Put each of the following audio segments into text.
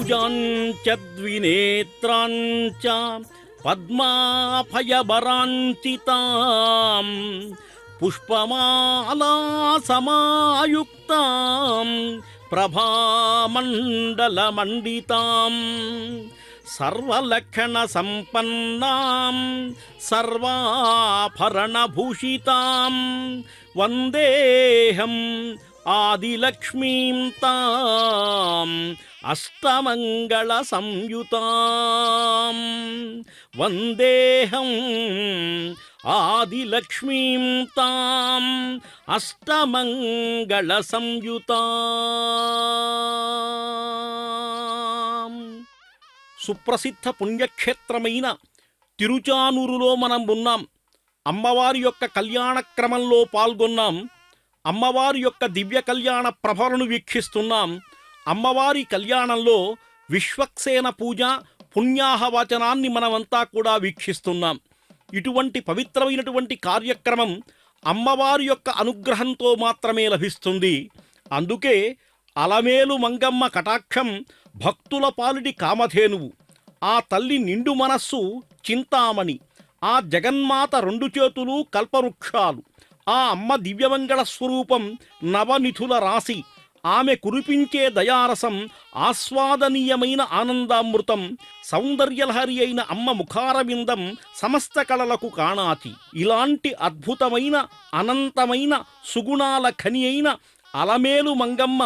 భుజాంచ ద్వినేత్రాంచ పద్మాభయబరాంచితాం పుష్పమాలా సమాయుక్తాం ప్రభామండలమండితాం సర్వలక్షణ సంపన్నాం సర్వాభరణభూషితాం వందేహం ఆదిలక్ష్మీం తాం అష్టమంగళ సంయుతాం వందేహం ఆదిలక్ష్మీం తాం అష్టమంగళ సంయుతాం. సుప్రసిద్ధ పుణ్యక్షేత్రమైన తిరుచానూరులో మనం ఉన్నాం. అమ్మవారి యొక్క కళ్యాణ క్రమంలో పాల్గొన్నాం. అమ్మవారి యొక్క దివ్య కళ్యాణ ప్రభలను వీక్షిస్తున్నాం. అమ్మవారి కళ్యాణంలో విశ్వక్సేన పూజ పుణ్యాహవచనాన్ని మనమంతా కూడా వీక్షిస్తున్నాం. ఇటువంటి పవిత్రమైనటువంటి కార్యక్రమం అమ్మవారి యొక్క అనుగ్రహంతో మాత్రమే లభిస్తుంది. అందుకే అలమేలు మంగమ్మ కటాక్షం భక్తుల పాలిటి కామధేనువు. ఆ తల్లి నిండు మనస్సు చింతామణి. ఆ జగన్మాత రెండు చేతులు కల్పవృక్షాలు. ఆ అమ్మ దివ్యమంగళ స్వరూపం నవనిధుల రాశి. ఆమె కురిపించే దయారసం ఆస్వాదనీయమైన ఆనందామృతం. సౌందర్యలహరి అయిన అమ్మ ముఖారవిందం సమస్త కళలకు కాణాతి. ఇలాంటి అద్భుతమైన అనంతమైన సుగుణాల ఖని అయిన అలమేలు మంగమ్మ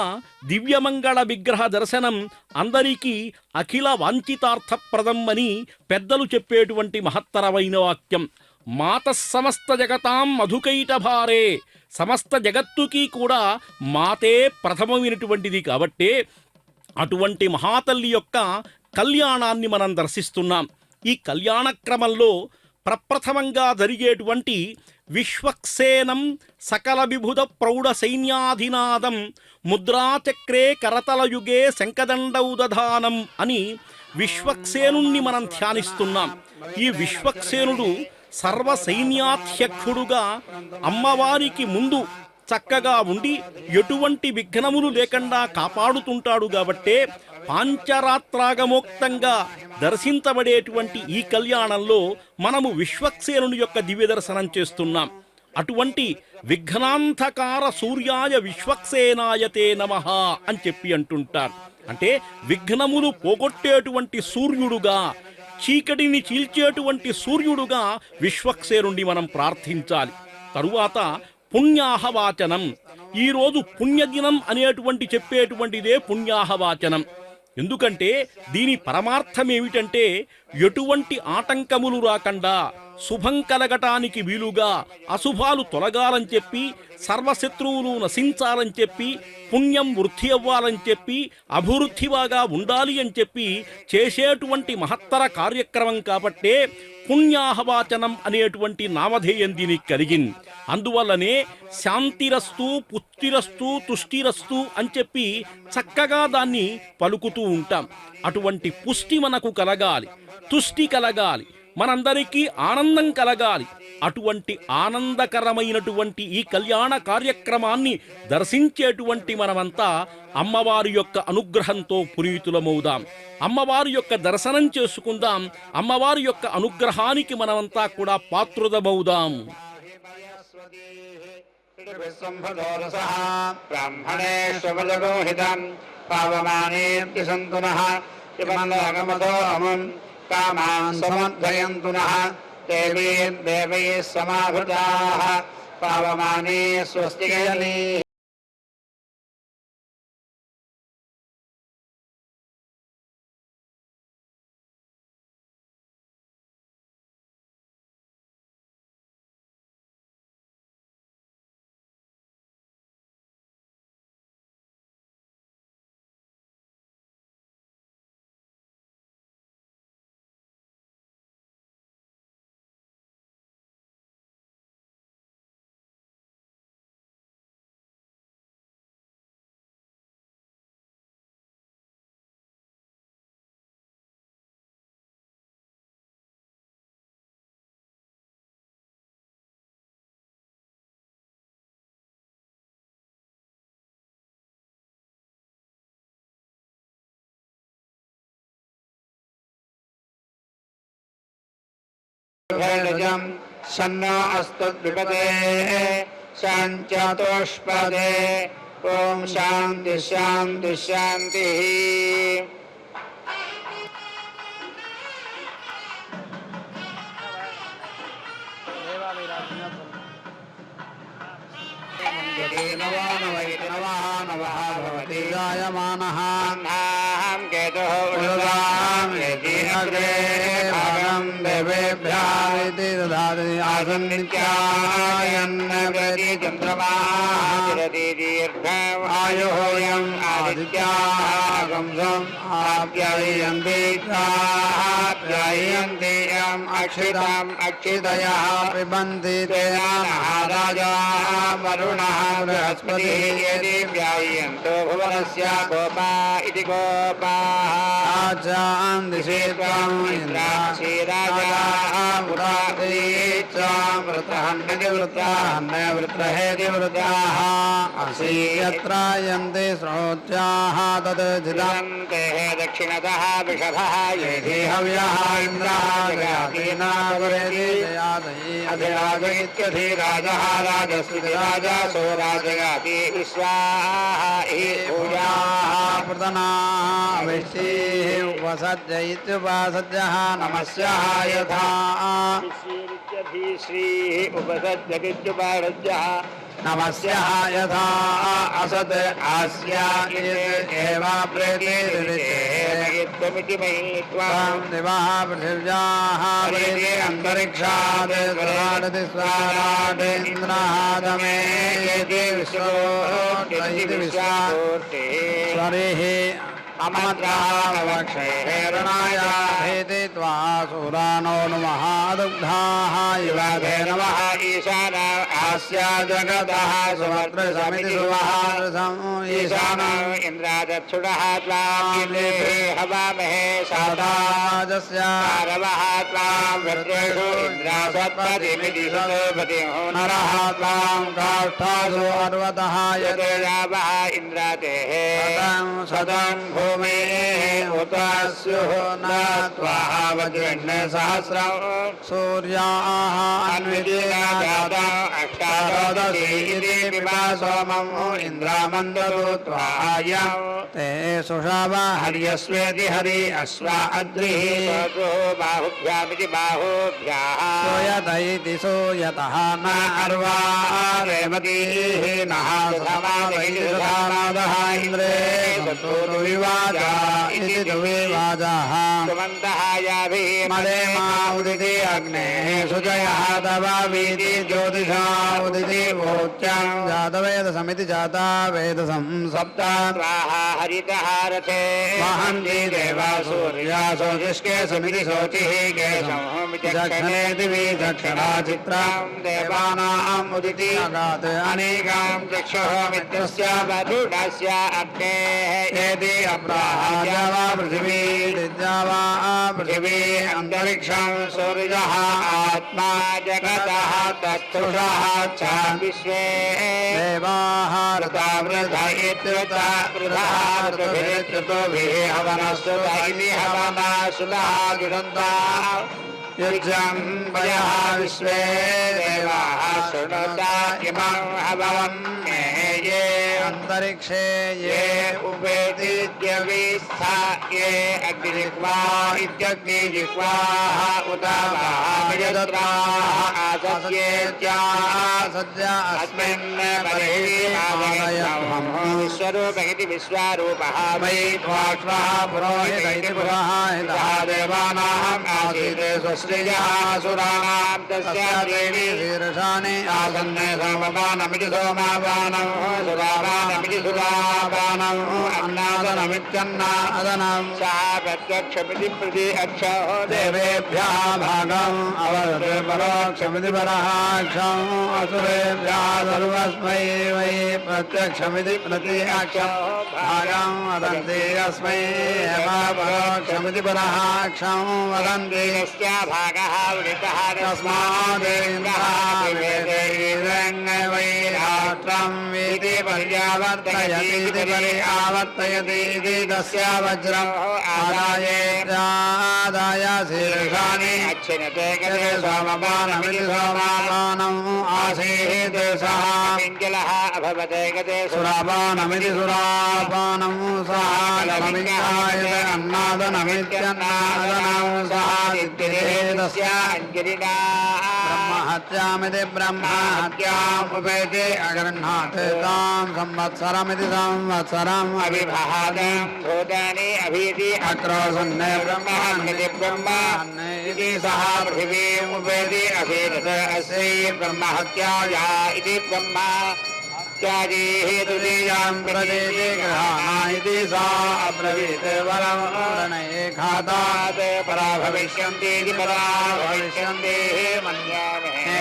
దివ్యమంగళ విగ్రహ దర్శనం అందరికీ అఖిల వాంఛితార్థప్రదం అని పెద్దలు చెప్పేటువంటి మహత్తరమైన వాక్యం. మాత సమస్త జగతాం మధుకైటభారే. సమస్త జగత్తుకి కూడా మాతే ప్రథమమైనటువంటిది. కాబట్టే అటువంటి మహాతల్లి యొక్క కళ్యాణాన్ని మనం దర్శిస్తున్నాం. ఈ కళ్యాణ క్రమంలో ప్రప్రథమంగా జరిగేటువంటి విశ్వక్సేనం సకల విభుద ప్రౌఢ సైన్యాధినాదం ముద్రాచక్రే కరతలయుగే శంఖదండౌదధానం అని విశ్వక్సేనుణ్ణి మనం ధ్యానిస్తున్నాం. ఈ విశ్వక్సేనుడు సర్వసైన్యాధ్యక్షుడుగా అమ్మవారికి ముందు చక్కగా ఉండి ఎటువంటి విఘ్నములు లేకుండా కాపాడుతుంటాడు. కాబట్టే పాంచరాత్రాగమోక్తంగా దర్శించబడేటువంటి ఈ కళ్యాణంలో మనము విశ్వక్సేనుని యొక్క దివ్య దర్శనం చేస్తున్నాం. అటువంటి విఘ్నాంధకార సూర్యాయ విశ్వక్సేనాయతే నమః అని చెప్పి అంటుంటారు. అంటే విఘ్నములు పోగొట్టేటువంటి సూర్యుడుగా, చీకటిని చీల్చేటువంటి సూర్యుడుగా విశ్వక్సేనుణ్ణి మనం ప్రార్థించాలి. తరువాత పుణ్యాహవాచనం. ఈరోజు పుణ్యదినం అనేటువంటి చెప్పేటువంటిదే పుణ్యాహవాచనం. ఎందుకంటే దీని పరమార్థం ఏమిటంటే ఎటువంటి ఆటంకములు రాకుండా శుభం కలగటానికి వీలుగా అశుభాలు తొలగాలని చెప్పి, సర్వశత్రువులు నశించాలని చెప్పి, పుణ్యం వృద్ధి అవ్వాలని చెప్పి, అభివృద్ధిగా ఉండాలి అని చెప్పి చేసేటువంటి మహత్తర కార్యక్రమం. కాబట్టే పుణ్యాహవాచనం అనేటువంటి నామధేయం దీనికి కలిగింది. అందువల్లనే శాంతిరస్తు, పుష్టిరస్తు, తుష్టిరస్తు అని చెప్పి చక్కగా దాన్ని పలుకుతూ ఉంటాం. అటువంటి పుష్టి మనకు కలగాలి, తుష్టి కలగాలి, మనందరికీ ఆనందం కలగాలి. అటువంటి ఆనందకరమైనటువంటి ఈ కళ్యాణ కార్యక్రమాన్ని దర్శించేటువంటి మనమంతా అమ్మవారి యొక్క అనుగ్రహంతో పునీతులమవుదాం. అమ్మవారి యొక్క దర్శనం చేసుకుందాం. అమ్మవారి యొక్క అనుగ్రహానికి మనమంతా కూడా పాత్రుదమవుదాం. కామాన్ సమర్థయంతు నః దేవీ దేవైః సమాహృతాః పావమానే స్వస్తిగయనీ भेषजं सन्नो अस्तु द्विपदे सञ्चतुष्पदे ॐ शान्ति शान्ति शान्तिः। नवः भवति जायमानः केतुः अग्रे भागं देवेभ्यः इति ददाति आसन्नित्यायन्न प्रति चन्द्रमाः दीर्घायुः आदित्यागं आप्यायन्ति आप्यायन्ति अक्षिताम् अक्षितयः पिबन्ति तेन राजा वरुणः बृहस्पतिः यदि व्यायन्तो भुवनस्य गोपा इति गोपाः आचां दिशि त्वम् इन्द्राक्षी राजा वृत्रहन्यति वृत्रहेति वृत्राः असि यत्र यन्ति श्रोत्याः तत् जिदन्ते दक्षिणतः वृषभः येधि हव्यः इन्द्रः जयातीनागुरेति जयादयि अधिराजयित्यधिराजः राजस्विति राजा सो राजयाति विश्वाः हि भूयाः प्रदनाः विष्टिः उपसज्य इत्युपसज्यः नमस्याः यथा श्रीः उपसज्यगित्युपसज्यः नमस्याः यथा असत् आस्य एव प्रेतिरिति त्वं दिवः पृथिव्याः प्रेति अन्तरिक्षात् स्वराडति स्वराट् इन्द्रादमे इति विश्वोऽर्ति विश्वार्ते स्वरिः अमद्रावक्षैरणाय भेति त्वा सूरानो नमः दुग्धाः युवाधे नमः ईशान आस्य जगतः सुभद्रसमिति सुवहारसं ईशान इन्द्रादक्षुणः त्वां हवामहे सादाजस्य रवः त्वां भद्रेषु इन्द्रासत्पतिमिति सदपतिः नरः त्वां काष्ठासु अर्वतः यते यावः इन्द्रातेः सदं भूमेः उत स्युः न त्वाः वज्रण्य सहस्रं सूर्याः अन्वितीना जाता अष्टादशी इति पिबा सोमम् इन्द्रामन्दतु त्वायं ते सुषाव हर्यस्वेति हरि अश्वा अद्रिः बाहुभ्यामिति बाहुभ्याः सूयत इति सूयतः न अर्वा रेवतीः नः समादयति सुधानादः इन्द्रे विवाजा इति दुविवाजाः सुमन्तः याभिः मदेमा उदिति अग्नेः सुजयः दवावीति ज्योतिषा उदिति वोच्यं जातवेदसमिति जाता वेदसं सप्त स्वाहा हरितः रथे वहन्ति देवा सूर्या सोजिष्के समिति शोचिः केशं दक्षिणे दिवि दक्षिणा चित्रं देवानाम् उदिति अगात् अनेकां चक्षुः मित्रस्य वरुणस्य अग्नेः यदि अप्राह्या पृथिवी दिद्यावा पृथिवी अन्तरिक्षं सूर्यः आत्मा जगतः तत्पुरुषः च विश्वे देवाः ऋतावृथा इत्युता वृथः ऋतुभिः हवनस्तुतः इति हवनासुलः जुषन्तः युज्यं वयः विश्वे देवाः शृणुता इमं हवनं ये अन्तरिक्षे ये उपेतिद्यविस्था ये अग्निजिह्वा इत्यग्निजिह्वाः उत वाहामिजत्राः आसस्येत्याः सद्य अस्मिन् बर्हिः विश्वरूप इति विश्वरूपः मयि त्वाक्ष्वः पुरोहित इति पुरोहितः देवानाम् आसीत् स्वश्रियः असुराणां तस्य देवी शीर्षाणि आसन्ने सोमपानमिति सोमापानं सुरापानमिति सुरापानम् अन्नादनमित्यन्नादनं सा प्रत्यक्षमिति प्रति अक्षो देवेभ्यः भागम् अवदते परोक्षमिति पराक्षम् असुरेभ्यः सर्वस्मै वै प्रत्यक्षमिति प्रति अक्षो भागम् वदन्ति अस्मै एव परोक्षमिति पराक्षम् वदन्ति यस्य भागः वृतः तस्मादेन्द्रः वै राष्ट्रं वेति पर्यावर्तयति पर्यावर्तयति इति तस्य वज्रम् आदाय शीर्षाणि अच्छिनते गते सोमपानमिति सोमापानम् आसीत् सः पिङ्गलः अभवते गते सुरापानमिति सुरापानम् सः लमिङ्गायते अन्नादनमित्यन्नादनम् सः तस्य अञ्जलिना ब्रह्महत्यामिति ब्रह्महत्याम् उपेति अगृह्णात् तां संवत्सरमिति संवत्सरम् अभिभागम् भूतानि अभीति अक्रोशन्ने ब्रह्मान्निति ब्रह्मान्नेति सः पृथिवीम् उपेति अभीरत अस्यै ब्रह्महत्याया इति ब्रह्मा त्याजीः तुलीयां प्रदेशे गृहाणा इति सा अब्रवीत् वरमणये खातात् परा भविष्यन्ति इति परा भविष्यन्ति मन्यामहे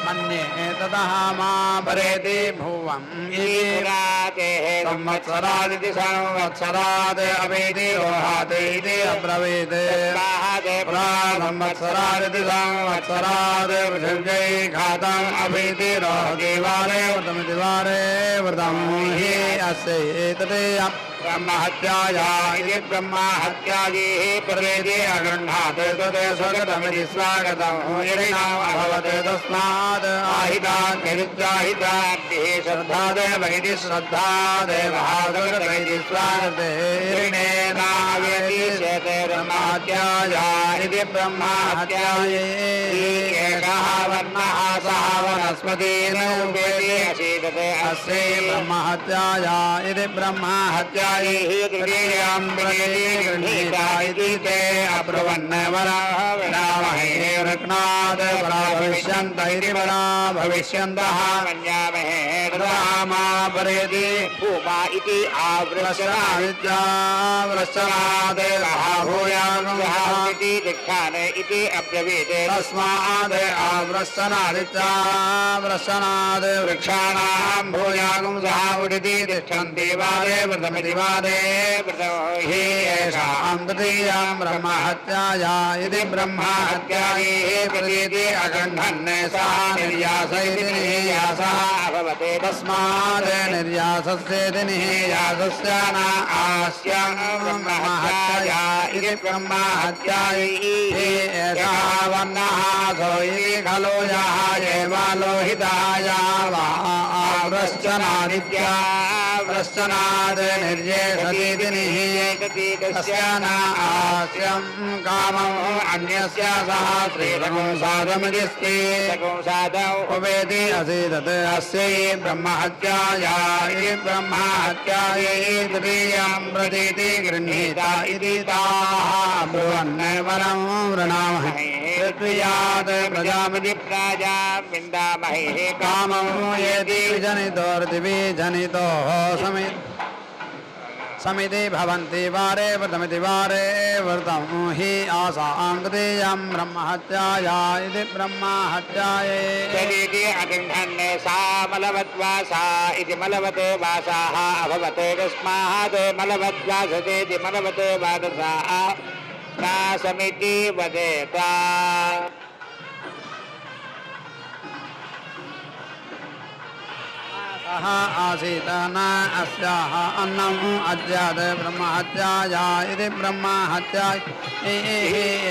मन्ये ततः मा परेति भुवम् इति संवत्सरादिति संवत्सरात् अवेति रोहात् इति अब्रवीत् पुरा संवत्सरादिति संवत्सरात् पृथिव्यै खातम् अभीति रोहति वारे व्रतमिति वारे व्रतम् हि अस्य एतदेयम् ब्रह्महत्याया इति ब्रह्महत्यायैः प्रवेदे अगृह्णात् तत् स्वगतमिति स्वागतम् यदि नाम अभवत् तस्मात् आहितान्यहिताहितार्थिः श्रद्धादेव इति श्रद्धादेवः स्वगतमिति स्वागते ऋणेनाव्यति शेते ब्रह्महत्याया इति ब्रह्महत्यायै एकः वर्णः सः वनस्पतिः असीदते अस्यै ब्रह्महत्याया इति ब्रह्महत्या तृतीयां प्रदेशे गृहीता इति ते अब्रुवन् वरामहे रत्नात् परा भविष्यन्त इति परा भविष्यन्तः मन्यामहे रामा परेति भूमा इति आवृश्चनादित्यावृश्चनात् भूयानुहाति दिक्षान इति अब्रवीत् तस्मात् आवृश्चनादित्यावृश्चनात् वृक्षाणां भूयागुं सः उदिति तिष्ठन्ति वारे व्रतमिति वारे व्रतो हि येषां तृतीयां ब्रह्महत्याया इति ब्रह्महत्यायैः प्रतीति अगण्ठन् सः निर्यास इति निर्यासः अभवते तस्मात् निर्यासस्येति निर्यासस्य न आस्य ब्रह्महत्याया इति ब्रह्महत्यायैः एषः वर्णः सो इति खलु यः एव लोहिताय वा आवृश्चनादित्या वृश्चनात् निर्येषतीति निहीयति तस्य न आस्यं कामम् अन्यस्य सह श्रीरघुंसादमिति स्त्रीरघुंसादौ उपेति असीदत् अस्यै ब्रह्महत्याया इति ब्रह्महत्यायै तृतीयां प्रतीति गृह्णीता इति ताः ब्रुवन् वरं वृणामहे पृथ्व्यात् प्रजामिति प्राजां विन्दामहे कामं यदि जनितोर्दिवि जनितोः समिति भवन्ति वारे व्रतमिति वारे व्रतं हि आसां तृतीयं ब्रह्महत्याया इति ब्रह्महत्यायै तदिति अतिष्ठन् सा मलवद्वासा इति मलवत् वासाः अभवत् तस्मात् मलवद्वासतेति मलवत् वादसाः नासमिति वदेता आसीत् न अस्याः अन्नम् अद्यात् ब्रह्महत्याया इति ब्रह्महत्यायै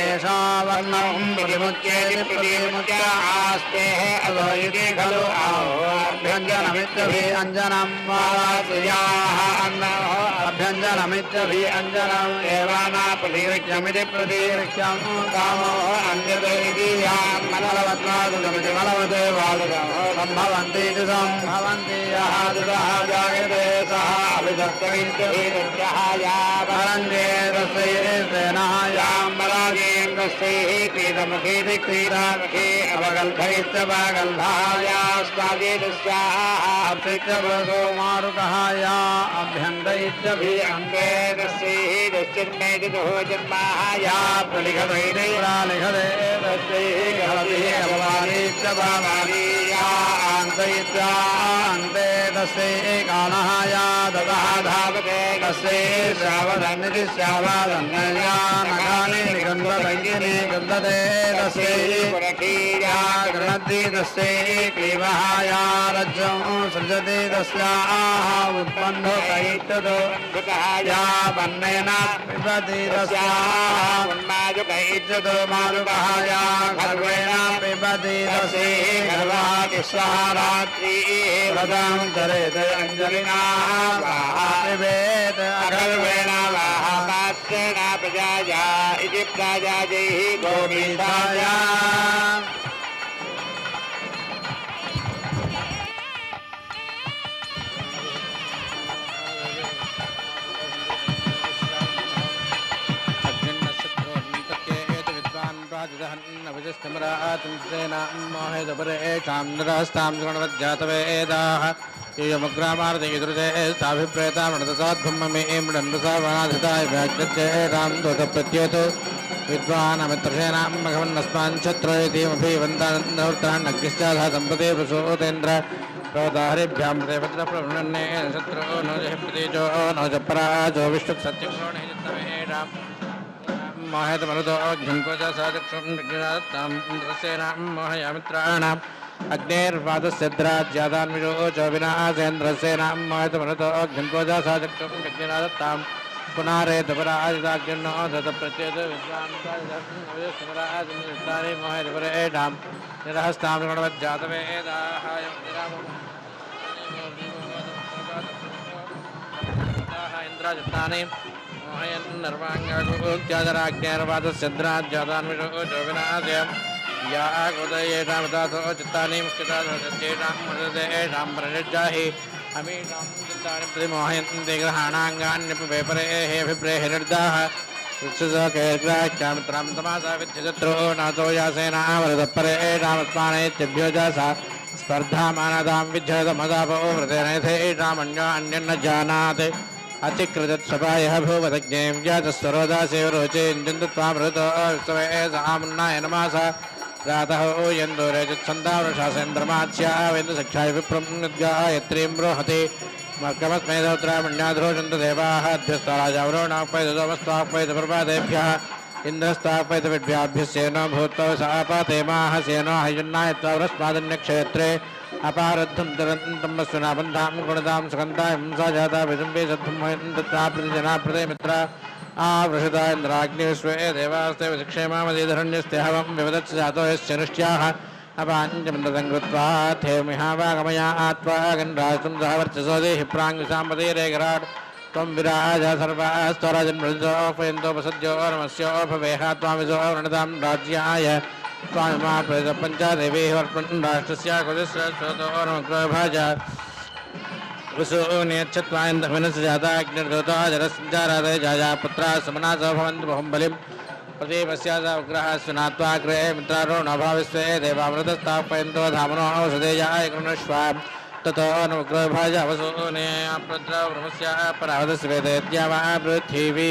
एषा वर्णं प्रतिमुच्येति प्रतिमुच्य आस्तेः अधो इति खलु अभ्यञ्जनमित्यभिः अञ्जनं वा स्त्रियाः अन्नः अभ्यञ्जनमित्यभिः अञ्जनम् एव न प्रतिरिच्यमिति प्रतिरिच्यं कामो अन्यत् इति यां मलवद्वादुकमिति मलवत् वादुकं सम्भवन्ति इति सम्भवन्ति दुरः जायते सः अभिधत्तविद्यः या परञ्जे तस्यैर्सेनः यां बलागेन्द्रस्यैः क्रीडमुखीति क्रीडामुखी अवगल्भैत्यवगल्भायास्तादेतस्याः अप्सित्यवसो मारुतः या अभ्यन्त इत्यभिअङ्गे तस्यैः दश्चिन्मेदितुः जन्माः या प्रलिखतैः प्रालिखते तस्यैः गहतिः अभवानीत्यभावानी या आन्तैत्यान्ते तस्यै कालः या दतः धावते तस्यै श्रावदन्निति श्रावदन्नया नखानि निगन्धतैः निगन्धते तस्यै पुरखीया गृह्णति तस्यै क्लीवः या रज्जं सृजति तस्याः उत्पन्नो कैत्यतो या वन्नेन पिबति तस्याः उन्माजुकैत्यतो मारुकः या खर्व प्रजापति तस्मै गर्भाति स्वाहा रात्रि व्रतं चरेत अंजलिना वाहावेद अकल्पेन वाहापात्रेण प्रजाया इति प्रजाजैः गोविन्दाय ेनाहेदपरेषां योमुग्रामार्दयदृते साभिप्रेतामृतसाध्वमेमृन्नसावनाधिताय व्याग्रजेरां दोतप्रत्येतो विद्वानमित्रसेनां भगवन्नस्माञ्छत्रोऽतीमभिवन्तानन्दवृत्तान्नग्निश्चाधा सम्पदे प्रसूतेन्द्र प्रोदाहरिभ्यां देवत्रप्रवृण्णे शत्रो नो जः प्रतीजो नो च पराजो विष्णुसत्यक्षोणेजत्तमेषां मोहयतमरुतो घ्यङ्कोजसाचक्षुं इन्द्रसेनां मोहयामित्राणाम् अग्नेर्वादस्यद्राज्यादान्विषो च विनाशेन्द्रसेनां मोहयतमरुतो घ्यङ्कोजसाचक्षुं यज्ञनादत्तां पुनारेतपराजिताग्नो दत्तप्रत्येत विद्वान् मोहयतपरेषां निरहस्तां गणवज्जातवेदाः इन्द्राजत्तानि मोहयन्नर्वाङ्गाग्निर्वादस्यद्राज्यादान्विषो च विनाशयम् या गोदयेषामतातो चित्तानि मुख्यतां मृतेषां प्रणिर्जाहि अमीषां चित्तानि प्रतिमोहयन्ति ग्रहाणाङ्गान्यपिपेपरेऽभिप्रेहिर्दाः वृक्षसकेर्ग्राह्यामित्रां तमासा विद्यशत्रो नातो यासेनावरदपरेषामस्मानेत्यभ्यो जासा स्पर्धामानदां विद्यतमदापो व्रतेनेथेषामन्यो अन्यन्न जानाति अतिकृतत्सपायः भूवदज्ञें जातस्वरोदासेवरोचेञ्जन्तत्वामृतो विश्वे सामुन्नाय नमासा रातः यन्दोरे चित्सन्दावृषासेन्द्रमाच्या वेन्दसक्षाय विप्रं गायत्रीं बृहति मर्कमस्मै दौत्रामण्याध्रोषन्तदेवाः अभ्यस्ताराजावरोणापैदमस्त्वापैदप्रभातेभ्यः इन्द्रस्तापैदविड्भ्याभ्यस्येनो भूत्वा सापातेमाः सेनो हयन्नायत्वावरस्मादन्यक्षेत्रे अपारद्धं तरन्तं वस्तुनाबन्धां गुणदां सुगन्धां सा जाता विजम्बे सद्धं वयन्तत्वा प्रतिजनाप्रदे मित्रा आवृषता इन्द्राग्निस्वे देवास्ते विक्षेमामदीधरण्यस्ते हवं विवदत्स जातो यस्य निष्ट्याः अपाञ्चमन्दतं कृत्वा थेमिहावागमया आत्वा गन्राजं सह वर्चसो देहि प्राङ्गसाम्पदेरेघराट् त्वं विराजा सर्वास्त्वराजन्मृतोपयन्तोपसद्यो नमस्योपवेह त्वामिजो वृणतां राज्याय स्वामिमा पञ्चादेवीः वर्पन् राष्ट्रस्य कुलस्रोतो नमग्रभाज वसूनेच्छत्वायन्दमिनस्य जाताग्निर्दोता जलसञ्चारादय जाया पुत्रा समनास भवन्तु बहुबलिं प्रदीपस्यास उग्रः सुनात्वाग्रे मित्रारो नभाविस्वे देवामृतस्तापयन्तो धामनो औषधेयाय कृणुष्वा ततो अनुग्रभाज वसूने प्रद्रवृमस्य परावदस्य वेदयद्यावा पृथिवी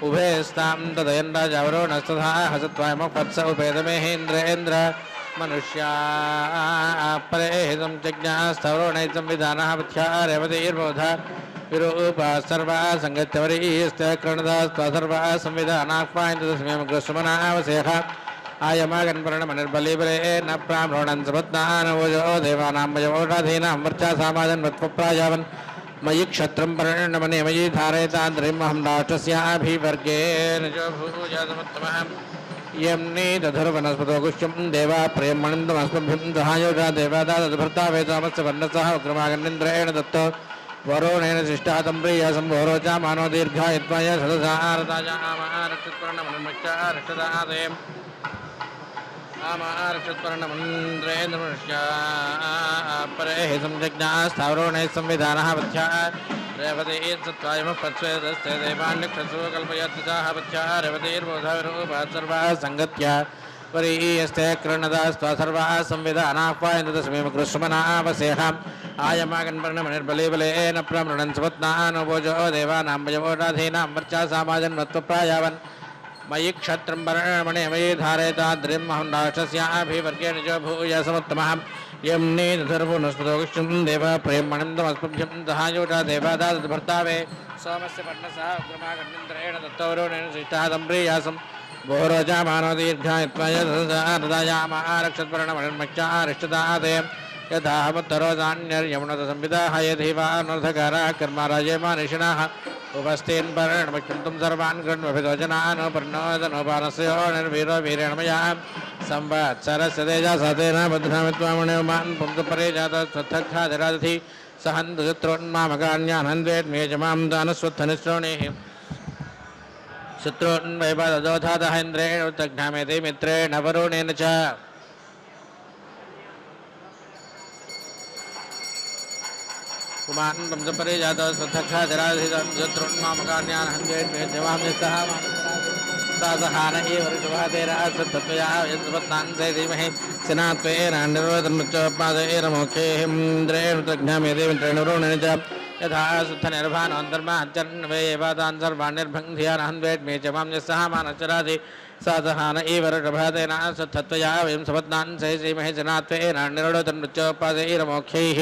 उभयस्तां तदयन् राजावरोणस्तथा हसत्वायमपत्स उपेदमेहेन्द्रेन्द्र मनुष्या परेहितं जज्ञास्थवरोणैतं विधानः पथ्या रेवतीर्बोध विरूपा सर्वा सङ्गत्यवरीस्त्य सर्वा संविधानाह्वायन्तस्मैमग्रस्वमनावसेह आयमागन्वर्णमनिर्बलिबले न प्राम्रोणन् सपत्नानवोजो देवानां वयोराधीनां वर्चा सामाजन्वत्वप्रायावन् मयि क्षत्रं पर्णमने मयि धारयतान्द्रिमहं राष्ट्रस्याभिवर्गे निजो भूजातमुत्तमः यं नीदधुर्वनस्पतो गुष्यं देवा प्रेमणन्दमस्मभ्यं दहायोजा देवादादभर्ता वेदामस्य वर्णसः उग्रमागन्निन्द्रेण दत्तो वरोणेन शिष्टः तं प्रिया संभोरोचा मानो दीर्घायत्वाय सदसारदाया आमारक्षत्वर्णमन्मक्षा रक्षदादयम् आमारक्षत्वर्णमन्द्रेन्द्रमनुष्या परेः संजज्ञास्थावरोणैः संविधानः पथ्या रेवतीर्सत्त्वायमपत्स्वेदस्ते देवान्यक्षसो कल्पयत्साः पथ्या रेवतीर्बोधविरूपः सर्वाः सङ्गत्या वरीयस्ते कृणदास्त्वा सर्वाः संविधानाह्वायन्तस्मैमग्रस्वमनावसेहाम् आयमागन्वर्णमनिर्बलेबलेन प्रमृणन् सुपत्नानुभोजो देवानां वयोराधीनां वर्चा सामाजन्वत्वप्रायावन् मयि क्षत्रं वर्णमणे मयि धारयताद्रिं अहं राष्ट्रस्याभिवर्गे निजो भूय समुत्तमः यं नीदधुर्वनस्पतोक्षं देव प्रेमणन्दमस्मभ्यं दहायोजा देवादादभर्तावे सोमस्य पर्णसः उग्रमागन्निन्द्रेण दत्तवरोणेन शिष्टः तं प्रियासं भोरोजामानो दीर्घायत्वाय ददायामारक्षत्वर्णमणिर्मक्षारिष्टदादयं यथाहमुत्तरोदान्यर्यमुणतसंविदाः यधिवानर्थकाराः कर्माराजयमानिषिणः उपस्थेन् पर्णमक्षन्तुं सर्वान् कृण्वभिदोजनान् पर्णोदनोपानस्यो निर्वीरो वीरेणमया संवत्सरस्य तेजसतेन बध्नामित्वामणिमान् पुंसपरे जातस्वत्थखादिरादधि सहन्तुत्रोन्मामकान्यानन्द्वेद्मेजमां दानस्वत्थनिश्रोणिः शत्रून्वैपदोधादहेन्द्रेण तघ्नामेति मित्रेण वरुणेन च कुमान् पुंसपरे जातस्वत्थखादिरादधिशत्रून्मामकान्यानन्द्वेद्मेजमां निस्सह सासहान एव ऋषभातेरासत्तत्वया यत्सपत्नान्ते धीमहि सिनात्वेन निर्वतन्मुच्चोपादेन मोक्षेन्द्रेण तज्ञामेति मित्रेण वरुणेन च यथा सुत्थनिर्भानोऽन्तर्माचन्वे एवातान् सर्वान् निर्भङ्धियानहन्वेट्मे च मां यस्सः मानश्चराति सासहान एव ऋषभातेन सत्तत्वया वयं सपत्नान् सहीमहि सिनात्वेन निर्वतन्मुच्चोपादेन मोक्षैः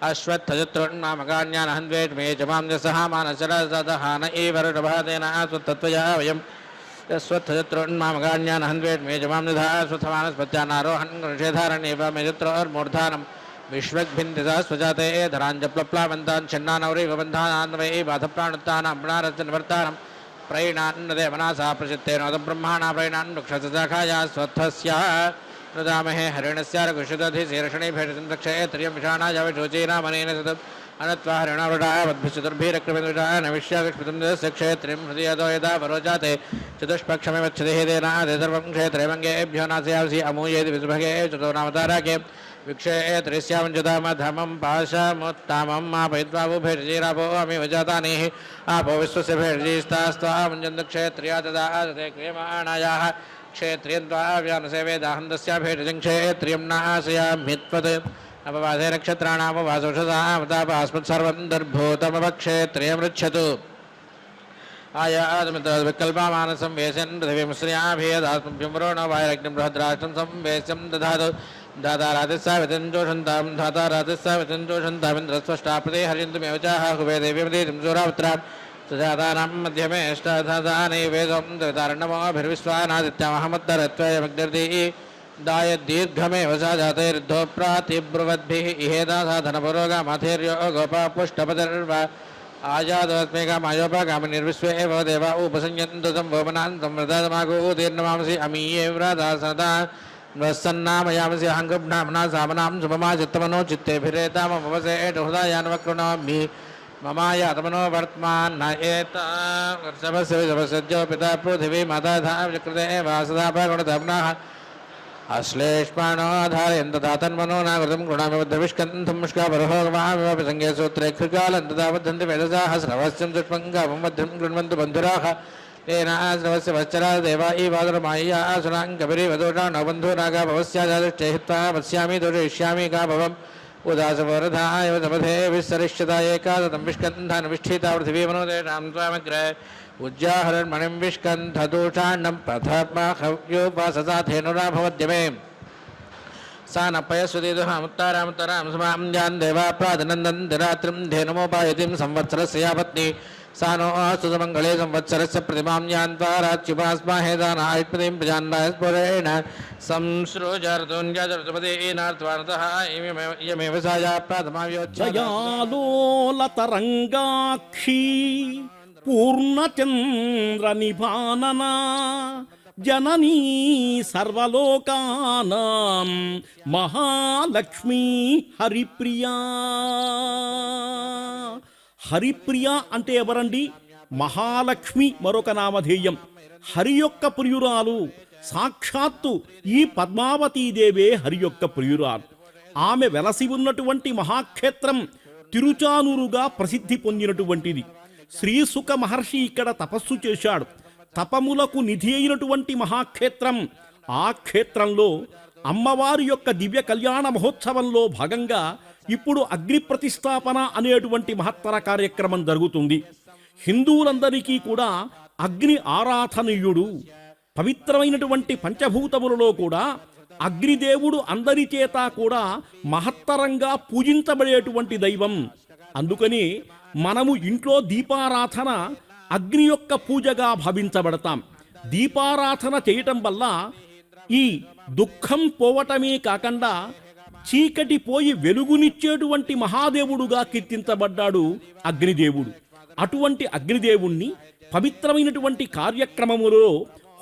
अश्वत्थशत्रुन्मामकान्यानहन्वेट्मे च मां यस्सः मानश्चराति सासहान एव ऋषभातेन सत्तत्वया वयं स्वत्थशत्रुन्मामकान्यानहन्वेट्मे जमां निधा स्वथमानस्पत्यानारोहन् निषेधारण्येव मेजत्रोर्मूर्धानं विश्वग्भिन्दिता स्वजाते धराञ्जप्लप्लावन्तान् छिन्नानौरेव बन्धानान्वये बाधप्राणुत्तानां पुनारश्चनिवर्तानं प्रैणान्नदेवनासा प्रचित्तेनोदब्रह्माणा प्रैणान् वृक्षसशाखाया स्वत्थस्य प्रदामहे हरिणस्यारघुषदधिशीर्षणे भेषजं दक्षये त्रियं विषाणाय विशोचीनामनेन सतम् अनत्वा हरिणावृडावद्भिश्चतुर्भिरक्रमिता नविष्याविष्मितं दस्य क्षेत्रिं हृदयतो यदा वरोजाते चतुष्पक्षमेवच्छदेः देनादे सर्वं क्षेत्रे मङ्गेभ्यो नास्यांसि अमूयेति विसुभगे चतो नामताराके विक्षेत्रिस्यामञ्जुतामधमं पाशमुत्तामं मापयित्वावुभेषजीरापो अमिव जातानेः आपो विश्वस्य भेषजीस्तास्त्वामुञ्जन्तक्षेत्र्या तदा दते क्रियमाणायाः क्षेत्रियन्त्वाव्यानुसेवेदाहं तस्या भेषजं क्षेत्रियं नाशयाम्यत्वत् अपवादे नक्षत्राणामवासोषधामतापास्मत्सर्वं दर्भूतमपक्षेत्रियमृच्छतु आयातमित्रविकल्पमानसं वेशन् पृथिवीं श्रियाभेदास्मभ्यं वरुणो वायुरग्निं बृहद्राष्ट्रं संवेश्यं दधातु धातारातिस्सावितं जोषन्तां धातारातिस्सावितं जोषन्तामिन्द्रस्वष्टाप्रति हर्यन्तुमेव चाह हुवे देवीमतीतिं सूरावत्रान् सुजातानां मध्यमेष्टाधातानि वेदं त्रितारणमोभिर्विश्वानादित्यामहमुत्तरत्वयमग्निर्दिः दाय दीर्घमेव सा जातैर्द्धो प्रातिब्रुवद्भिः इहेदा साधनपुरोगामाथेर्यो गोपा पुष्टपतिर्वा आजादस्मेकामायोपागामिनिर्विश्वे एव देवा उपसंयन्तु संवोमनान्तं व्रतमागोदीर्णमांसि अमीये व्रतासदा वत्सन्नामयामसि अहङ्गुब्नाम्ना सामनां शुभमा चित्तमनो चित्तेभिरेतामवसे हृदयान्वक्रुणामि ममायातमनो वर्तमान एता वर्षभस्य विषभस्यो पिता पृथिवी माता धा विकृते वासदा प्रगुणधम्नाः अश्लेष्माणोधारयन् तथा तन्मनो नाकृतं गृणामि बुद्धविष्कन्थं मुष्कापरहोगमामिवपि सङ्गे सूत्रे कृकालं तथा बद्धन्ति वेदसाः श्रवस्यं दुष्पङ्गामं मध्यं गृण्वन्तु बन्धुराः तेन श्रवस्य वश्चरा देवा ईवादरमाय्या सुराङ्कबरीवदोषा न बन्धुरागा भवस्याजादृष्टे हित्वा वत्स्यामि दोषयिष्यामि का भवम् उदासवरधाय समधे विस्तरिष्यता एकादतं विष्कन्धानुविष्ठिता पृथिवीमनोदेशां त्वामग्रे उज्जाहरन्मणिं विष्कन्धदोषाण्डं प्रथमाहव्योपाससाथेनुरा भवद्यमे सा न पयस्वतीदुहामुत्तारामुत्तरां समां यान् देवा प्रादनन्दन्ति रात्रिं धेनुमोपायतिं संवत्सरस्य या पत्नी सा नो सुमङ्गले संवत्सरस्य प्रतिमां यान्त्वा राच्युपास्माहे दानायुष्पतिं प्रजान्वायस्फुरेण संसृजर्तुन्यजर्तुपदीनार्त्वानतः इयमेव सा या प्राथमाव्योच्चया जयालोलतरङ्गाक्षी पूर्णचन्द्रनिभानना जननी सर्वलोकानां महालक्ष्मी హరిప్రియ. హరిప్రియ అంటే ఎవరండి? మహాలక్ష్మి మరొక నామధేయం. హరి యొక్క ప్రియురాలు సాక్షాత్తు ఈ పద్మావతీదేవే హరి యొక్క ప్రియురాలు. ఆమె వెలసి ఉన్నటువంటి మహాక్షేత్రం తిరుచానూరుగా ప్రసిద్ధి పొందినటువంటిది. శ్రీసుక మహర్షి ఇక్కడ తపస్సు చేశాడు. తపములకు నిధి అయినటువంటి మహాక్షేత్రం. ఆ క్షేత్రంలో అమ్మవారి యొక్క దివ్య కళ్యాణ మహోత్సవంలో భాగంగా ఇప్పుడు అగ్ని ప్రతిష్టాపన అనేటువంటి మహత్తర కార్యక్రమం జరుగుతుంది. హిందువులందరికీ కూడా అగ్ని ఆరాధనీయుడు. పవిత్రమైనటువంటి పంచభూతములలో కూడా అగ్నిదేవుడు అందరి చేత కూడా మహత్తరంగా పూజించబడేటువంటి దైవం. అందుకని మనము ఇంట్లో దీపారాధన అగ్ని యొక్క పూజగా భావించబడతాం. దీపారాధన చేయటం వల్ల ఈ దుఃఖం పోవటమే కాకుండా చీకటి పోయి వెలుగునిచ్చేటువంటి మహాదేవుడుగా కీర్తించబడ్డాడు అగ్నిదేవుడు. అటువంటి అగ్నిదేవుణ్ణి పవిత్రమైనటువంటి కార్యక్రమములో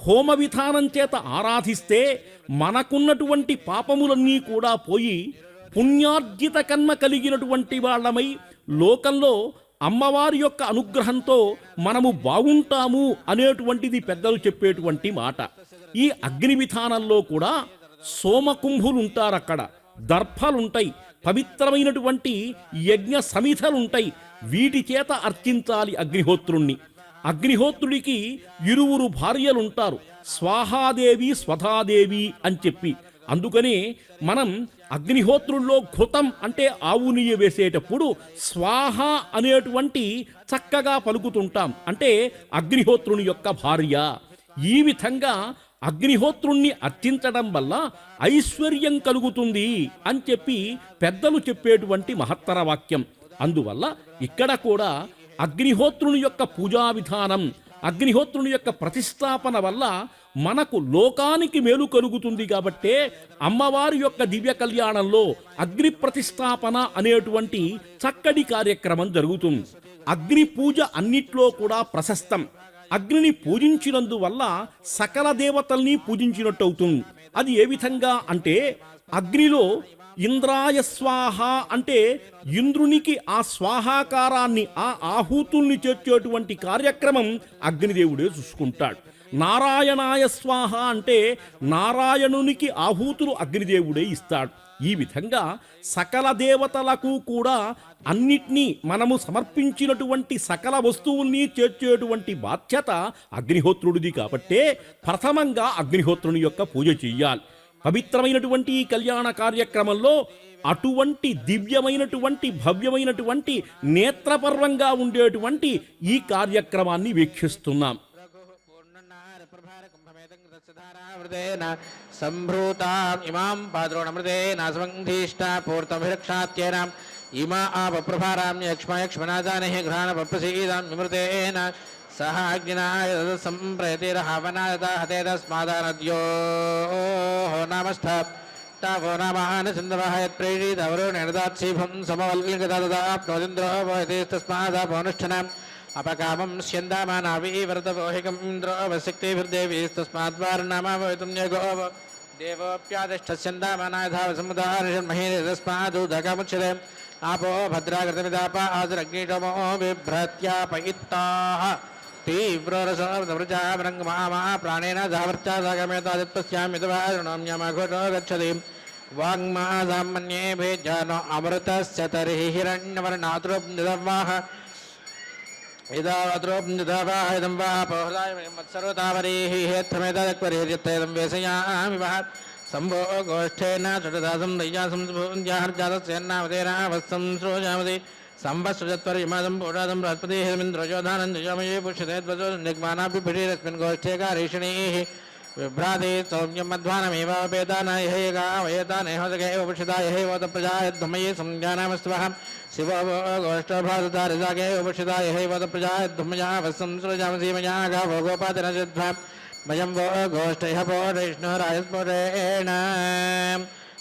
హోమ విధానం చేత ఆరాధిస్తే మనకున్నటువంటి పాపములన్నీ కూడా పోయి పుణ్యార్జిత కర్మ కలిగినటువంటి వాళ్ళమై లోకంలో అమ్మవారి యొక్క అనుగ్రహంతో మనము బాగుంటాము అనేటువంటిది పెద్దలు చెప్పేటువంటి మాట. ఈ అగ్ని విధానంలో కూడా సోమకుంభులుంటారక్కడ, దర్భలుంటాయి, పవిత్రమైనటువంటి యజ్ఞ సమిధలుంటాయి. వీటి చేత అర్చించాలి అగ్నిహోత్రుణ్ణి. అగ్నిహోత్రుడికి ఇరువురు భార్యలుంటారు, స్వాహాదేవి స్వధాదేవి అని చెప్పి. అందుకనే మనం అగ్నిహోత్రుల్లో ఘృతం అంటే ఆవు నెయ్యి వేసేటప్పుడు స్వాహ అనేటువంటి చక్కగా పలుకుతుంటాం, అంటే అగ్నిహోత్రుని యొక్క భార్య. ఈ విధంగా అగ్నిహోత్రుణ్ణి అర్చించడం వల్ల ఐశ్వర్యం కలుగుతుంది అని చెప్పి పెద్దలు చెప్పేటువంటి మహత్తర వాక్యం. అందువల్ల ఇక్కడ కూడా అగ్నిహోత్రుని యొక్క పూజా విధానం, అగ్నిహోత్రుని యొక్క ప్రతిష్టాపన వల్ల మనకు లోకానికి మేలు కలుగుతుంది. కాబట్టే అమ్మవారి యొక్క దివ్య కళ్యాణంలో అగ్ని ప్రతిష్టాపన అనేటువంటి చక్కటి కార్యక్రమం జరుగుతుంది. అగ్ని పూజ అన్నిట్లో కూడా ప్రశస్తం. అగ్నిని పూజించినందువల్ల సకల దేవతల్ని పూజించినట్టు అవుతుంది. అది ఏ విధంగా అంటే అగ్నిలో ఇంద్రాయ స్వాహ అంటే ఇంద్రునికి ఆ స్వాహాకారాన్ని, ఆ ఆహూతుల్ని చేర్చేటువంటి కార్యక్రమం అగ్నిదేవుడే చూసుకుంటాడు. నారాయణాయ స్వాహ అంటే నారాయణునికి ఆహూతులు అగ్నిదేవుడే ఇస్తాడు. ఈ విధంగా సకల దేవతలకు కూడా అన్నిటినీ మనము సమర్పించినటువంటి సకల వస్తువుల్ని చేర్చేటువంటి బాధ్యత అగ్నిహోత్రుడిది. కాబట్టే ప్రథమంగా అగ్నిహోత్రుని యొక్క పూజ చెయ్యాలి. పవిత్రమైనటువంటి ఈ కళ్యాణ కార్యక్రమంలో అటువంటి దివ్యమైనటువంటి భవ్యమైనటువంటి నేత్రపర్వంగా ఉండేటువంటి ఈ కార్యక్రమాన్ని వీక్షిస్తున్నాం. సంభూతాం ఇమాం పాద్రోణమృతేన సంధీష్టా పూర్తమిరక్షాత్యేనాం ఇమా ఆపప్రభారాం యక్ష్మయక్ష్మనాజానహి ఘ్రాణ ప్రసీదాం విమృతేన సహ అగ్నినాయ సంప్రయతిరహవనాయత హతే తస్మాదానద్యో నామస్థ తావో నామాన సింధవః యత్ప్రేషితవరో నిర్దాత్సీభం సమవల్లికదాప్నోదింద్రో భవతి తస్మాదాపోనుష్ఠనాం అపకామం స్యందామానావీవర్తవోహికం ఇంద్రో వశక్తిభిర్దేవీస్తస్మాద్వార్నామా భవితుం న్యగో దేవోప్యాదిష్టస్యందామానాయధావసముదారిషన్మహే తస్మాదూదకముచ్యతే ఆపో భద్రాకృతమిదాప ఆదురగ్నిటమో బిభ్రత్యాపయిత్తాః తీవ్రరసవృజామరంగమామా ప్రాణేన జావర్చాసాగమేతాదిత్పశ్యామితవారుణమ్యమఘటో గచ్చతి వాగ్మాసామన్యే భేజానో అమృతస్య తర్హి హిరణ్యవర్ణాతృప్నిదవాః ఇదావతృప్నిదవాహిదం వా పోహదాయ మత్సరోతావరీహి హేత్రమేతాదక్వరీర్యత్తేదం వేసయామి వః సంభో గోష్ఠేన చుటదాసం దయ్యాసం భూంజాహర్జాతస్యన్నామతేనావస్తం శ్రోజామతి సంవత్సరత్వరిమాదం పూషాదం బృహస్పతి హిమింద్రజోధానం దుజామయే పుష్యతేద్వజో నిర్మాణాభిభిషేరస్మిన్ గోష్ఠేకారీషిణీః విభ్రాతే సౌమ్యం మధ్వానమేవాపేతానయహేగా వయేతానేహోదకేవ పుష్యతాయహేవోత ప్రజాయద్ధమయే సంజ్ఞానామస్వః శివో గోష్ఠభారతారిజాగే ఉపక్షితాయహేవోత ప్రజాయద్ధమయావస్సం సృజామసీమయా గావో గోపాతినజిధ్వా మయం वो गोष्ठयः पोषैष्णुरायस्फुरेण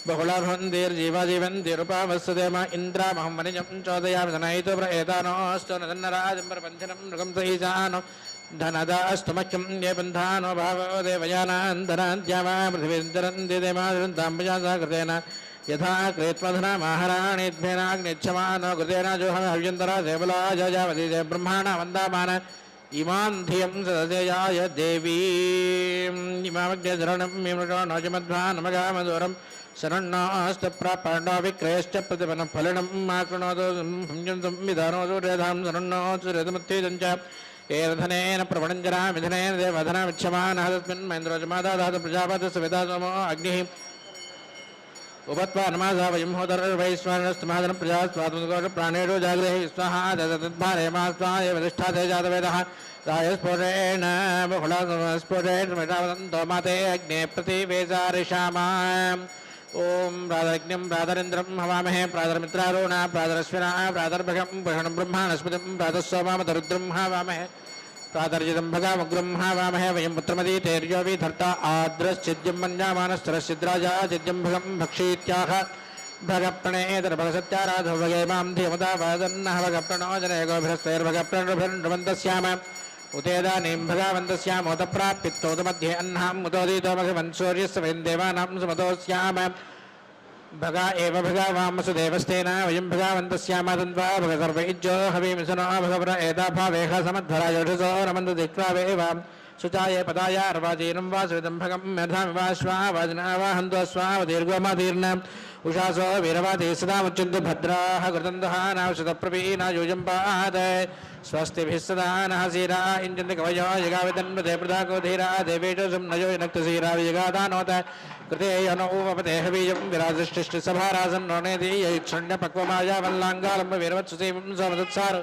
बहुलाभवन्तिर्जीवाजीवन्तिरुपावस्सुदेम इन्द्रामहं वनिजं चोदयामि धनयितो प्रएतानोऽस्तु नदन्नराजं प्रपञ्चनं मृगं सहीजानो धनदास्तु मह्यं ये बन्धानो भावो देवयानान्तरान्त्यावा पृथिवीन्तरन्ति देमादृन्ताम्बजाकृतेन यथा कृत्वधनमाहराणिद्भेनाग्निच्छमानो कृतेन जोहं हव्यन्तरा देवला जयावति देव ब्रह्माणा वन्दामान इमां धियं सदसेयाय देवीं इमामग्निधरणं मिमृतो नोजमध्वानमगामदूरं शरण्णास्तप्रापाण्डो विक्रयश्च प्रतिपन्नं फलिनं माकृणोतु संविधानोतु रेधां शरण्णोतु रेतमुत्तेजं च एरधनेन प्रवणञ्जरा विधनेन देवधनमिच्छमानः तस्मिन् महेन्द्रोजमादाधातु प्रजापतिः सविता सोमो अग्निः उपत्वा नमासा वयं होदर्वैश्वानस्तमादनं प्रजा स्वातन्त्र्य प्राणेषु जागृहे स्वाहा तद्भारे मा स्वाहा वरिष्ठाते जातवेदः रायस्फोटेन बहुलास्फोटेन मेटावदन्तो माते अग्ने प्रतिवेजारिषामाम् ॐ प्रातरग्निं प्रातरिन्द्रं हवामहे प्रातरमित्रारोणा प्रातरश्विना प्रातर्भगं पुषणं ब्रह्माणस्पतिं प्रातःसोमामतरुद्रं हवामहे प्रातर्जितं भगामुग्रं हवामहे वयं पुत्रमदीतेर्यो विधर्ता आद्रश्चिद्यं मन्यामानस्तरश्चिद्राजा चिद्यं भगं भक्षीत्याह भगप्रणेतर्भगसत्याराधो भगे मां धीमता वदन्नः भगप्रणो जनयगोभिरस्तैर्भगप्रणोभिर्नृवन्तस्याम उतेदानीं भगावन्तस्यामोतप्राप्यत्तोतमध्ये अह्नाम् उतोदीतो भगवन् सूर्यस्य वयं देवानां सुमतोस्याम भगा एव भगावामसु देवस्तेन वयं भगावन्तस्यामदन्त्वा भगसर्व इज्जो हवीमिसुनो भगवर एताभावेह समध्वरायोषसो नमन्त दिक्रावेवाम् सुचाये पदाय अर्वाचीनं वा सुविदं भगं मेधामि वा स्वावजना वा हन्त्वा स्वावदीर्घमादीर्न उषासो वीरवादी सदा मुच्यन्तु भद्राः कृतन्तः नावशतप्रवीणा यूयं पाद स्वस्तिभिः सदा नः सीरा इञ्जन्ति कवयो यगावितन्वते प्रदाको धीरा देवेषु नयो नक्तसीरा विजगादानोत कृते यनो उपपतेः बीजं विराजष्टिष्टिसभारासन् नोनेति यैक्षण्यपक्वमाया वल्लाङ्गालम्ब वीरवत्सुसेवं समदत्सार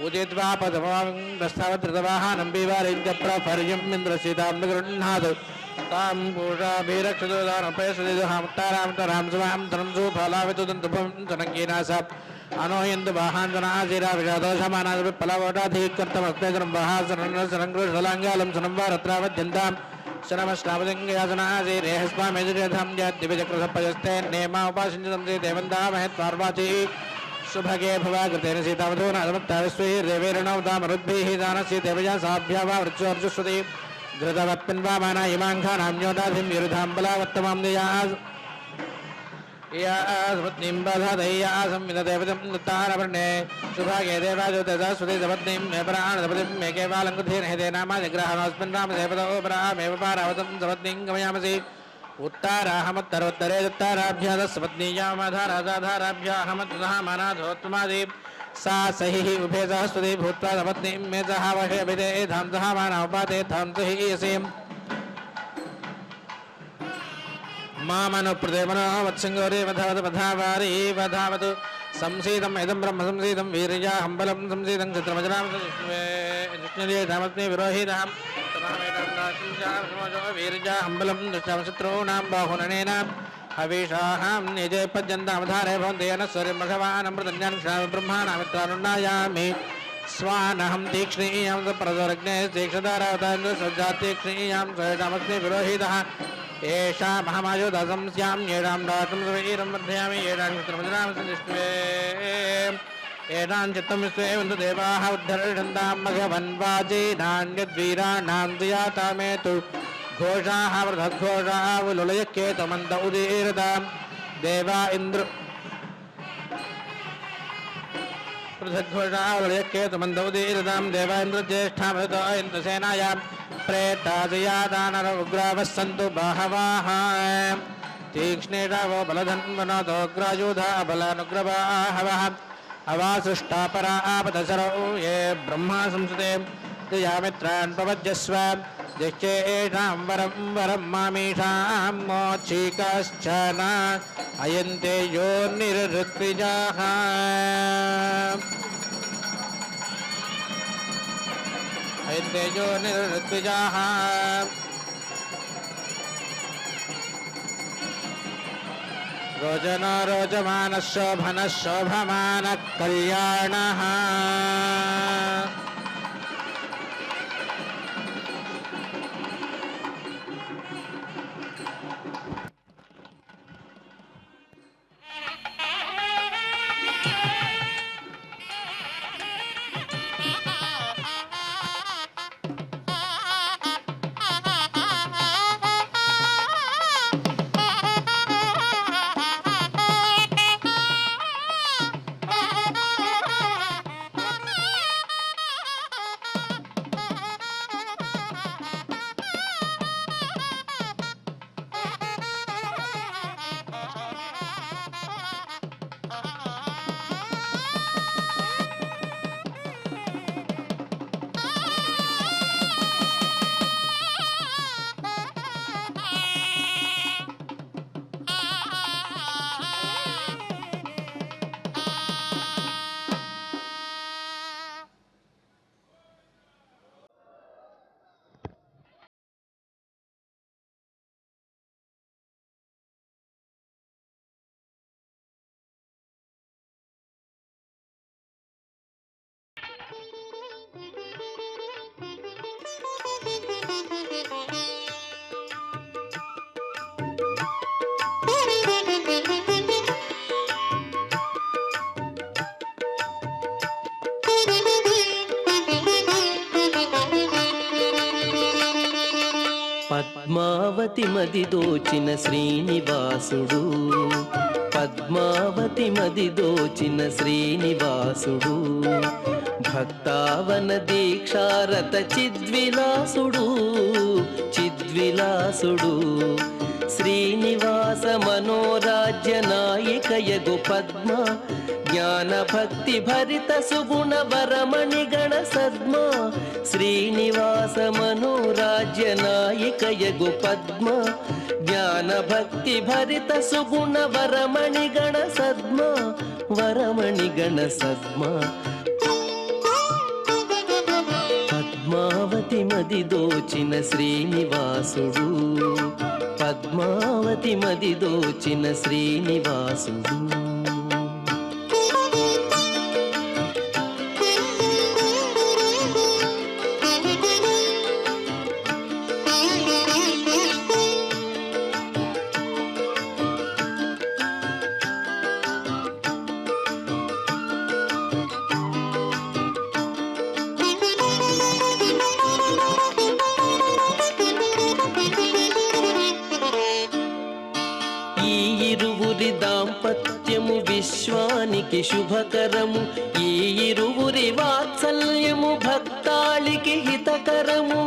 उदित्वा पदमां प्रस्तावधृतवाहनं बिवारिञ्जप्रफर्यम् इन्द्रसीतां गृह्णातु तां पूषाभिरक्षतु दानपयसुदिदुहामुत्तारां सुवां धनं सुफलावितु दन्तुभं जनकीनास अनोयन्तु वाहान्तनाशिरा विषादोषमानादिपलवोटाधिकर्तमस्मेदनं वाहासनङ्कृशलाङ्गालं सुनं वा रत्रावध्यन्तां शनमश्रावलिङ्गयासनाशिरेहस्वामेजुर्यधां दिव्यचक्रसपयस्ते नेमा उपासिञ्चितं श्री देवन्दामहेत्वार्वाची सुभगे भवाकृतेन सीतावधो नादमत्ताविश्वैर्देवेरणोदामरुद्भिः दानस्य देवया साभ्या वा वृक्षोर्जुस्वती धृतवत्पिन्वामाना इमाङ्घा नाम्योदाधिं विरुधाम्बलावत्तमां यास्मत्नीं बाधादय्या संविददेवतं दत्तारवर्णे सुभागे देवाज्योतिषस्वती सपत्नीं मे प्राणदपतिं मे केवालङ्कृतेन हेते नामादिग्रहणोऽस्मिन् रामदेवतो परामेव पारावतं सपत्नीं गमयामसि उत्तराहमत्तरोत्तरे उत्तराभ्यादस्पत्नीयामाधाराधाराभ्याहमद्धामानाधोत्तमादि सा सहिः उभे सहस्वती भूत्वा सपत्नीं मे सहावहे अभिदे धां सहामानोपाते धां सहीयसीं मामनुप्रदेमनो वत्सङ्गोरे वधावत वधावारी वधावतु संसीदम् इदं ब्रह्म संसीदं वीर्या हम्बलं संसीदं चित्रमजनां विष्णुदे धामस्मि विरोहितः वीर्या हम्बलं दुष्टमशत्रूणां बाहुननेन हविषाहां निजे पद्यन्तामधारे भवन्ति येन सूर्यं भगवान् अमृतञ्जनं क्षामि ब्रह्माणामित्रानुन्नायामि स्वानहं तीक्ष्णीयां प्रदोरग्ने तीक्ष्णधारावतान्द्रसज्जातीक्ष्णीयां स्वयटामस्मि विरोहितः एषा महामायुधसं स्यां येषां दातुं स्वैरं वर्धयामि येषां चित्रमजनां विष्णुवे एतान् चित्तं विश्वेवन्तु देवाः उद्धर्षन्तां भगवन्वाचीनान्यद्वीराणां दुयातामेतु घोषाः वृथद्घोषाः विलुलयकेतमन्त उदीरतां देवा इन्द्र पृथग्घोषाः विलुलयकेतमन्त उदीरतां देवा इन्द्रज्येष्ठामृतो इन्द्रसेनायां प्रेतादयादानर उग्रावः सन्तु बाहवाः तीक्ष्णेषावो बलधन्वनतोग्रायुधा बलानुग्रवाहवः अवासुष्टापरा आपदशरौ ये ब्रह्मा संसुते दयामित्रान् प्रपद्यस्व दिक्षेषां वरं वरं मामीषां मोक्षिकाश्चन अयन्ते योर्निरृत्विजाः अयन्ते योर्निरृत्विजाः रोचनो रोचमानः शोभनः शोभमानः कल्याणः పద్మావతి మది దోచిన శ్రీనివాసుడు, పద్మావతి మది దోచిన శ్రీనివాసుడు, భక్తావన దీక్షారత చిద్విలాసుడు, చిద్విలాసుడు, శ్రీనివాస మనోరాజ్య నాయికయగు పద్మ, జ్ఞాన భక్తి భరిత సుగుణ వరమణి గణ సద్మ, శ్రీనివాస మనోరాజ్య నాయికయగు పద్మ, జ్ఞాన భక్తి భరిత సుగుణ వరమణి గణ సద్మ, వరమణి గణ సద్మ. పద్మావతి మది దోచిన శ్రీనివాసుడు, పద్మావతి మది దోచిన శ్రీనివాసుడు. దాంపత్యము విశ్వానికి శుభకరము, ఈ ఇరువురి వాత్సల్యము భక్తాళికి హితకరము.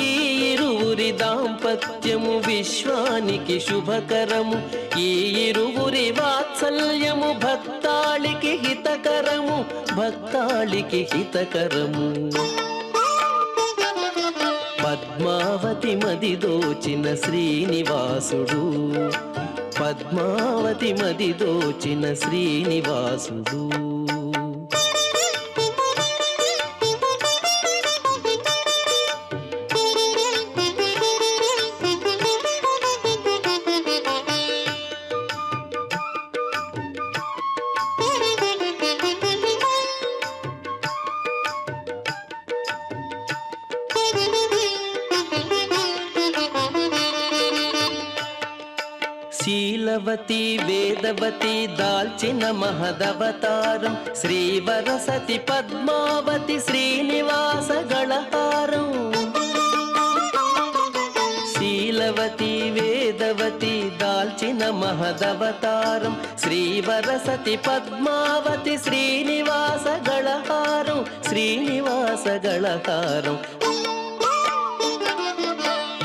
ఈ ఇరువురి దాంపత్యము విశ్వానికి శుభకరము, ఈ ఇరువురి వాత్సల్యము భక్తాళికి హితకరము, భక్తాళికి హితకరము. పద్మావతి మది దోచిన శ్రీనివాసుడు, పద్మావతి మది దోచిన శ్రీనివాసుడు. శీలవతి వేదవతి దాల్చిన మహదవతారం, శ్రీవరసతి పద్మావతి శ్రీనివాస గళహారం. శీలవతి వేదవతి దాల్చిన మహదవతారం, శ్రీవరసతి పద్మావతి శ్రీనివాస గళహారం, శ్రీనివాస గళహారం.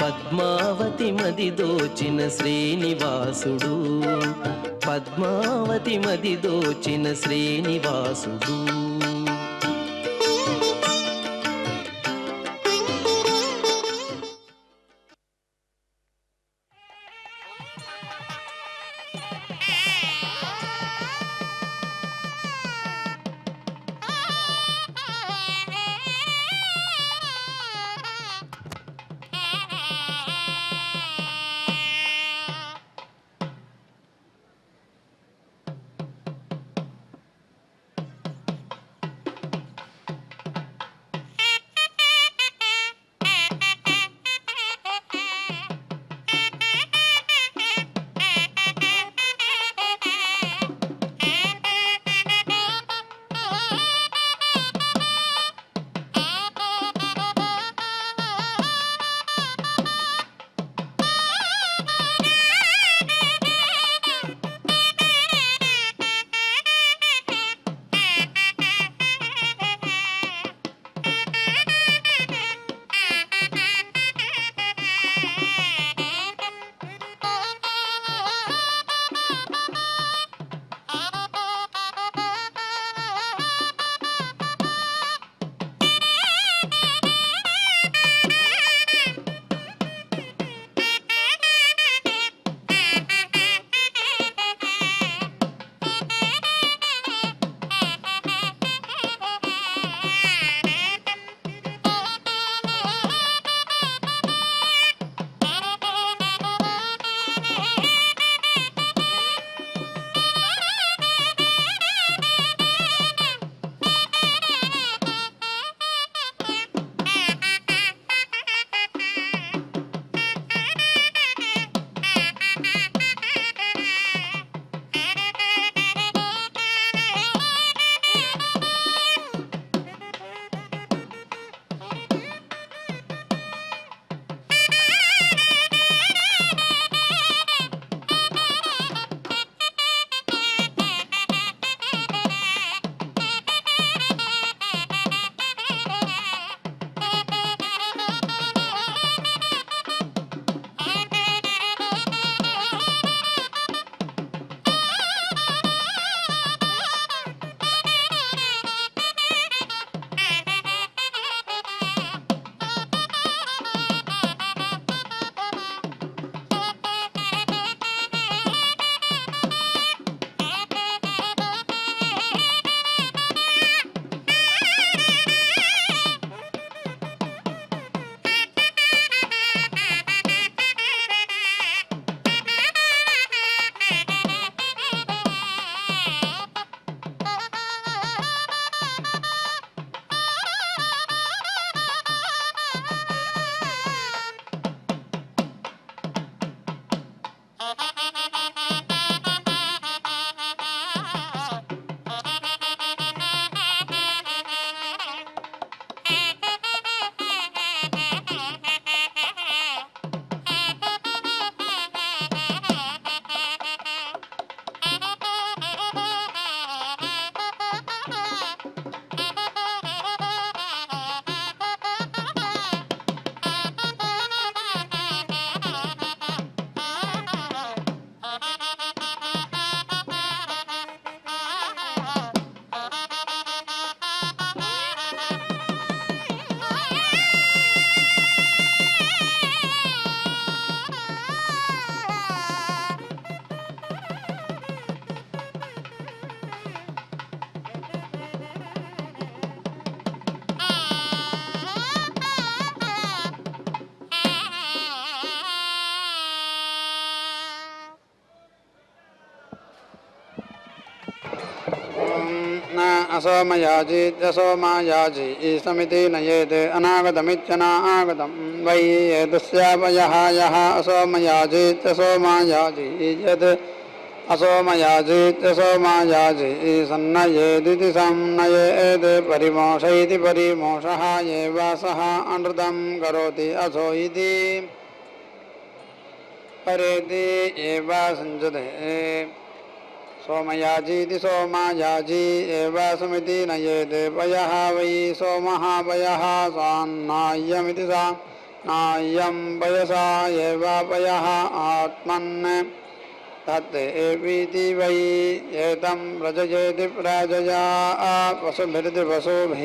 పద్మావతి మది దోచిన శ్రీనివాసుడు, పద్మావతి మది దోచిన శ్రీనివాసుడు. असोमयाजीत्यसोमायाजी समिति नयेते अनागतमित्यनागतं वै एतस्यापयः यः असोमयाजीत्यसोमायाजी यत् असोमयाजीत्यसोमायाजी सन्नयेदिति सन्नयेते परिमोष इति परिमोषः एव सः अनृतं करोति असो इति परेति एव सञ्जते सोमयाजीति सोमायाजी एव समिति नयेते पयः वै सोमः पयः सान्नाय्यमिति सा नाय्यं पयसा एव पयः आत्मन् तत्तेवीति वै एतं व्रजयेति प्रजया पशुभिरिति पशुभिः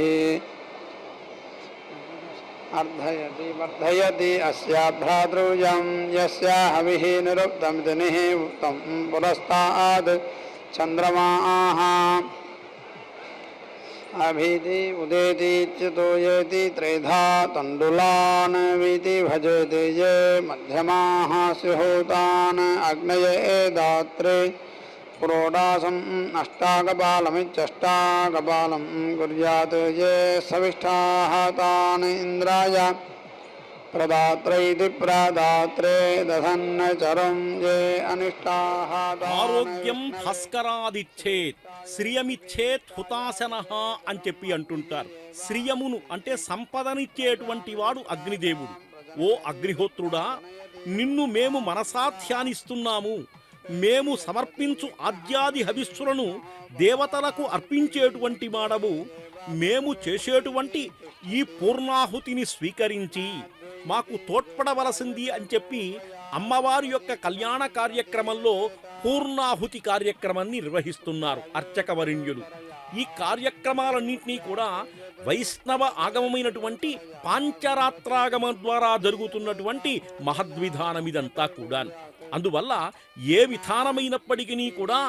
अर्धयति वर्धयति अस्या भ्रातृजं यस्या हविः निरुक्तमिति निरुक्तं पुरस्तात् चन्द्रमाः अभीति उदेति च्युतोयेति त्रेधा तण्डुलान् वीति भजेति ये मध्यमाः स्युहूतान् अग्नये दात्रे पुरोडासम् अष्टाकपालमित्यष्टाकपालं कुर्यात् ये सविष्ठाः तान् इन्द्राय प्रदात्रैति प्रदात्रे दधन् चरं ये अनिष्टाः ఆరోగ్యం భాస్కరాదిచ్చేత్ శ్రియమిచ్చేత్ హుతాశనః అని చెప్పి అంటుంటారు. శ్రియమును అంటే సంపదనిచ్చేటువంటి వాడు అగ్నిదేవుడు. ఓ అగ్నిహోత్రుడా, నిన్ను మేము మనసా ధ్యానిస్తున్నాము. మేము సమర్పించు ఆద్యాది హవిస్సులను దేవతలకు అర్పించేటువంటి వాడవు. మేము చేసేటువంటి ఈ పూర్ణాహుతిని స్వీకరించి మాకు తోడ్పడవలసింది అని చెప్పి అమ్మవారి యొక్క కళ్యాణ కార్యక్రమంలో పూర్ణాహుతి కార్యక్రమాన్ని నిర్వహిస్తున్నారు అర్చకవరిణ్యులు. ఈ కార్యక్రమాలన్నింటినీ కూడా వైష్ణవ ఆగమమైనటువంటి పాంచరాత్రాగమం ద్వారా జరుగుతున్నటువంటి మహద్విధానమిదంతా కూడా. అందువల్ల ఏ విధానమైనప్పటికీ కూడా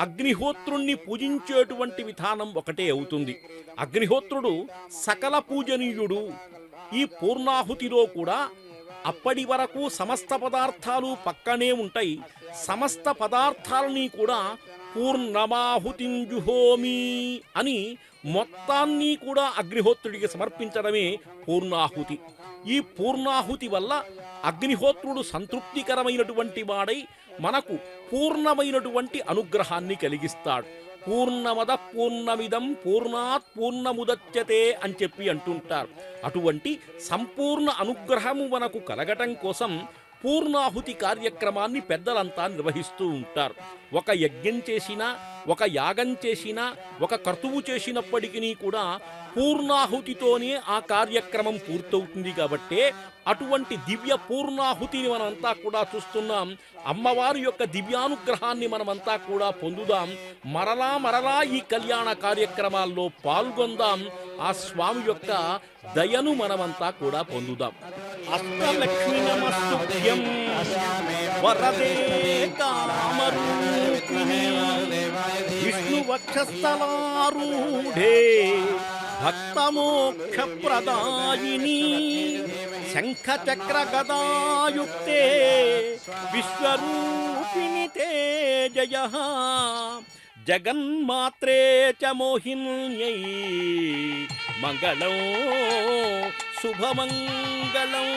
అగ్నిహోత్రుణ్ణి పూజించేటువంటి విధానం ఒకటే అవుతుంది. అగ్నిహోత్రుడు సకల పూజనీయుడు. ఈ పూర్ణాహుతిలో కూడా అప్పటి వరకు సమస్త పదార్థాలు పక్కనే ఉంటాయి. సమస్త పదార్థాలని కూడా పూర్ణమాహుతింజుహోమి అని మొత్తాన్ని కూడా అగ్నిహోత్రుడికి సమర్పించడమే పూర్ణాహుతి. ఈ పూర్ణాహుతి వల్ల అగ్నిహోత్రుడు సంతృప్తికరమైనటువంటి వాడై మనకు పూర్ణమైనటువంటి అనుగ్రహాన్ని కలిగిస్తాడు. పూర్ణమద పూర్ణమిదం పూర్ణాత్ పూర్ణముదచ్యతే అని చెప్పి అంటుంటారు. అటువంటి సంపూర్ణ అనుగ్రహము మనకు కలగటం కోసం పూర్ణాహుతి కార్యక్రమాన్ని పెద్దలంతా నిర్వహిస్తూ ఉంటారు. ఒక యజ్ఞం చేసినా, ఒక యాగం చేసినా, ఒక క్రతువు చేసినప్పటికీ కూడా పూర్ణాహుతితోనే ఆ కార్యక్రమం పూర్తవుతుంది. కాబట్టే అటువంటి దివ్య పూర్ణాహుతిని మనమంతా కూడా చూస్తున్నాం. అమ్మవారి యొక్క దివ్యానుగ్రహాన్ని మనమంతా కూడా పొందుదాం. మరలా మరలా ఈ కళ్యాణ కార్యక్రమాల్లో పాల్గొందాం. ఆ స్వామి యొక్క దయను మనమంతా కూడా పొందుదాం. అష్టలక్ష్మి నమస్తుభ్యం వరదే కామరూపిణి విష్ణువక్షస్థలారూఢే భక్తమోక్షప్రదాయిని శంఖచక్ర గదాయుక్తే విశ్వరూపిణి తే జయః జగన్మాత్రే చ మోహిన్యై మంగళం శుభమంగళం.